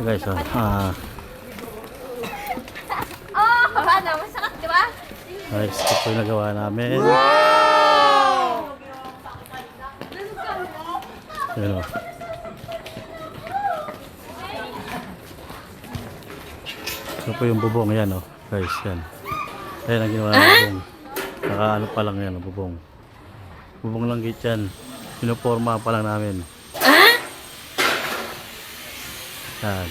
Guys, Ano, masakit, di ba? guys, ito po yung nagawa namin. Ayan o. Ito po yung bubong yan o. Guys, yan. Ayan ang ginawa ng bubong. Naka ano pa lang yan, bubong. Bubong lang git yan. Pinuporma pa lang namin. Yan,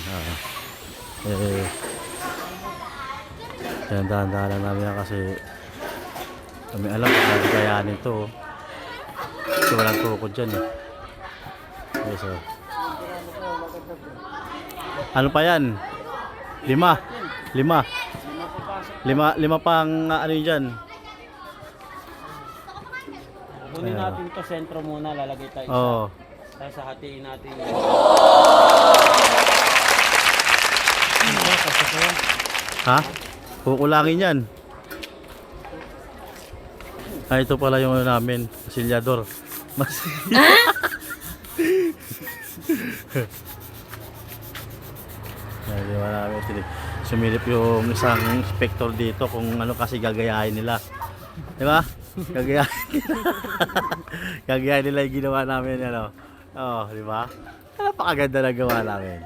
yan, dahan-dahan lang namin yan kasi kami alam kung kakayanin ito. Kasi walang tukod dyan eh. Okay, so. Ano pa yan? Lima pang ano yun dyan. Kunin natin to sentro muna, lalagay tayo isa. Oo. Tapos hahatiin natin. Ha? Kukulangin yan. Ito pala yung ano namin, masilyador. Di ba namin sumilip yung isang inspector dito kung ano kasi gagayahin nila. Di ba? Gagayahin nila. Gagayahin nila yung ginawa namin. Ano? Oo, di ba? Napakaganda na gawa namin.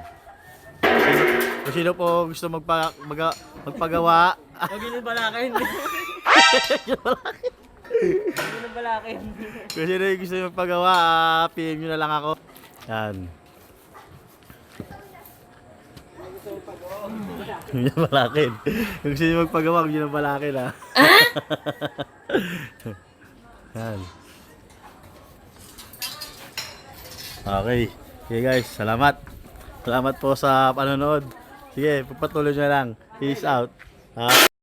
Kung sino po gusto magpagawa, Huwag yun yung balakin. Huwag yun yung balakin. kung sino yung gusto magpagawa, PM nyo na lang ako. Yan. Huwag nyo balakin. Kung gusto nyo magpagawa, huwag nyo na balakin ha. Yan. Okay. Okay guys, salamat. Salamat po sa panonood. Sige, pagpatuloy nyo lang. Peace out. Ha?